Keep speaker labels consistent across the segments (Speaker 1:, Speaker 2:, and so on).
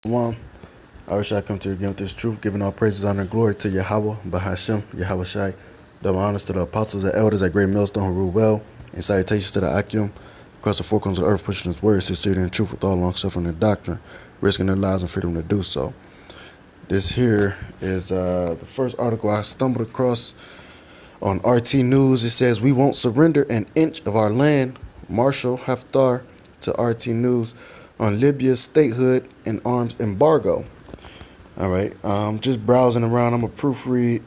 Speaker 1: One, I wish I come to you again with this truth, giving all praises, honor, and glory to Yahweh, Bahashem, Yahweh Shai. Double honors to the apostles and elders at Great Millstone who rule well, and salutations to the Akim across the four corners of the earth, pushing his word, sincerity, and truth with all long suffering and doctrine, risking their lives and freedom to do so. This here is the first article I stumbled across on RT News. It says, "We won't surrender an inch of our land." Marshal Haftar to RT News on Libya's statehood and arms embargo. All right, just browsing around. I'm going to proofread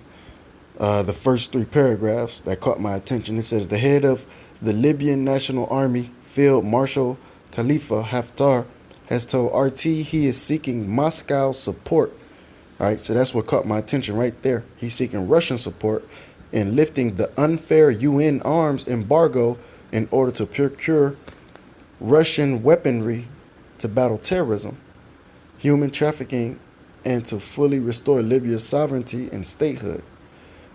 Speaker 1: the first three paragraphs that caught my attention. It says, "The head of the Libyan National Army, Field Marshal Khalifa Haftar, has told RT he is seeking Moscow support." All right, so that's what caught my attention right there. He's seeking Russian support in lifting the unfair UN arms embargo in order to procure Russian weaponry to battle terrorism, human trafficking, and to fully restore Libya's sovereignty and statehood.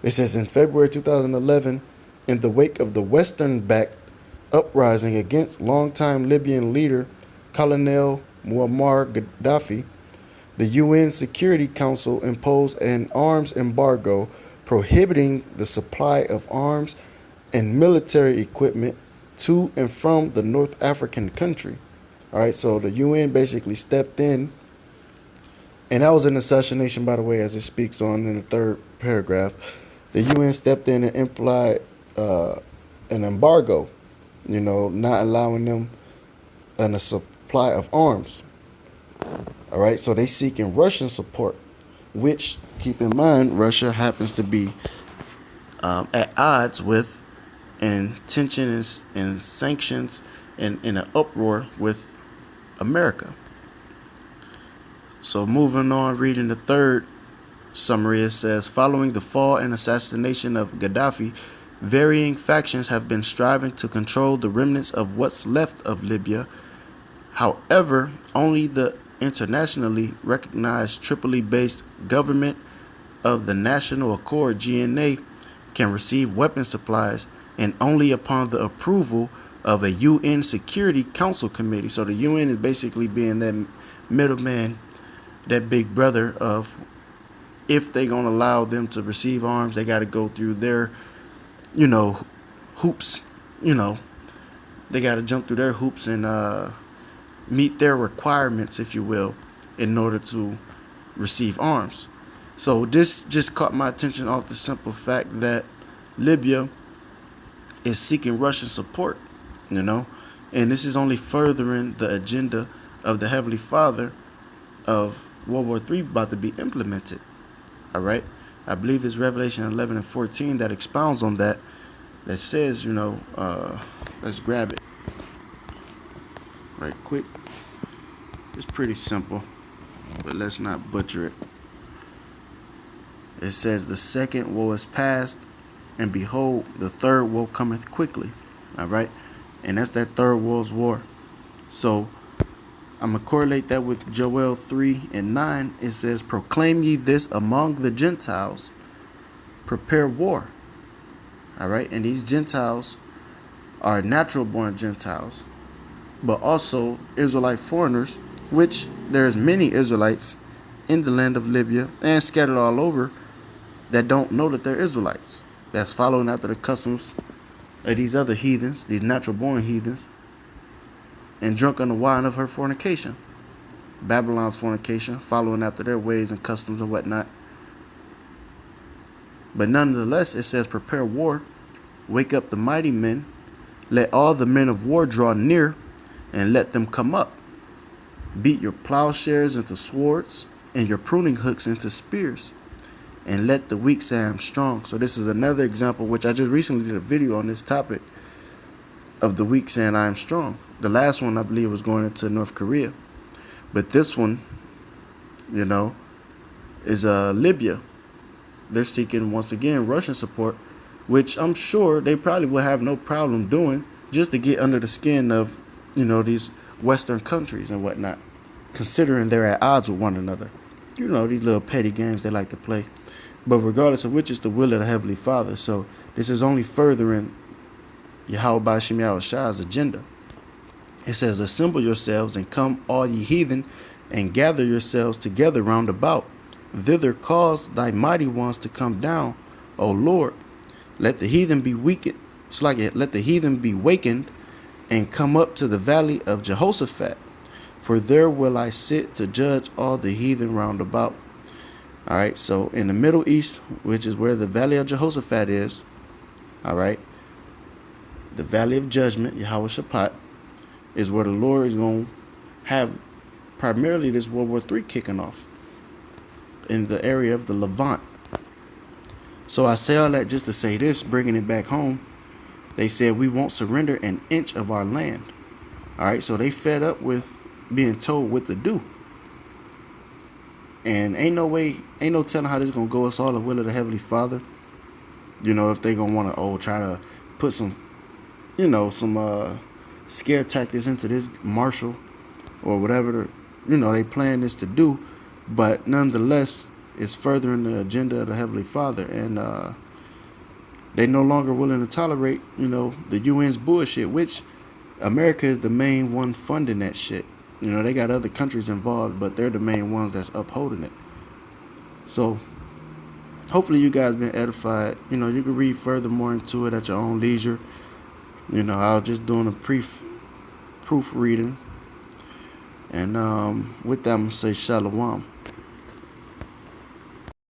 Speaker 1: It says in February 2011, in the wake of the Western-backed uprising against longtime Libyan leader Colonel Muammar Gaddafi, the UN Security Council imposed an arms embargo prohibiting the supply of arms and military equipment to and from the North African country. All right, so the UN basically stepped in, and that was an assassination, by the way, as it speaks on in the third paragraph. The UN stepped in and implied an embargo, not allowing them a supply of arms. All right, so they seeking Russian support, which, keep in mind, Russia happens to be at odds with and tension and sanctions and in an uproar with America. So moving on, reading the third summary, it says, following the fall and assassination of Gaddafi, varying factions have been striving to control the remnants of what's left of Libya. However, only the internationally recognized Tripoli-based government of the National Accord, GNA, can receive weapon supplies, and only upon the approval of a UN Security Council committee. So the UN is basically being that middleman, that big brother of, if they're going to allow them to receive arms, they got to go through their, hoops. They got to jump through their hoops and meet their requirements, if you will, in order to receive arms. So this just caught my attention off the simple fact that Libya is seeking Russian support, and this is only furthering the agenda of the Heavenly Father of World War III about to be implemented. All right, I believe it's Revelation 11 and 14 that expounds on that. That says, let's grab it right quick. It's pretty simple, but let's not butcher it. It says, "The second woe is past, and behold, the third woe cometh quickly." All right, and that's that third world's war. So I'm going to correlate that with Joel 3 and 9. It says, "Proclaim ye this among the Gentiles, prepare war." All right, and these Gentiles are natural-born Gentiles, but also Israelite foreigners, which there's many Israelites in the land of Libya and scattered all over that don't know that they're Israelites. That's following after the customs of these other heathens, these natural-born heathens, and drunk on the wine of her fornication, Babylon's fornication, following after their ways and customs and whatnot. But nonetheless, it says, "Prepare war, wake up the mighty men, let all the men of war draw near, and let them come up. Beat your plowshares into swords, and your pruning hooks into spears, and let the weak say, I am strong." So this is another example, which I just recently did a video on this topic, of the weak saying, "I am strong." The last one, I believe, was going into North Korea. But this one, is Libya. They're seeking, once again, Russian support, which I'm sure they probably will have no problem doing, just to get under the skin of, these Western countries and whatnot, considering they're at odds with one another. These little petty games they like to play. But regardless of which, it's the will of the Heavenly Father. So this is only furthering Yahweh Bashim Shah's agenda. It says, "Assemble yourselves and come, all ye heathen, and gather yourselves together round about. Thither cause thy mighty ones to come down, O Lord. Let the heathen be weakened. It's like it. Let the heathen be wakened and come up to the valley of Jehoshaphat. For there will I sit to judge all the heathen round about. All right. So in the Middle East, which is where the valley of Jehoshaphat is, all right, the valley of judgment, Yahweh Shaphat, is where the Lord is going to have primarily this World War III kicking off in the area of the Levant. So I say all that just to say this, bringing it back home. They said we won't surrender an inch of our land. All right, so they fed up with being told what to do. And ain't no telling how this is going to go. It's all the will of the Heavenly Father. You know, if they going to want to, try to put some, some scare tactics into this marshal or whatever, they plan this to do. But nonetheless, it's furthering the agenda of the Heavenly Father. And they no longer willing to tolerate, the UN's bullshit, which America is the main one funding that shit. They got other countries involved, but they're the main ones that's upholding it. So hopefully you guys been edified. You can read further more into it at your own leisure. I was just doing a proofreading. And with that, I'm going to say shalom.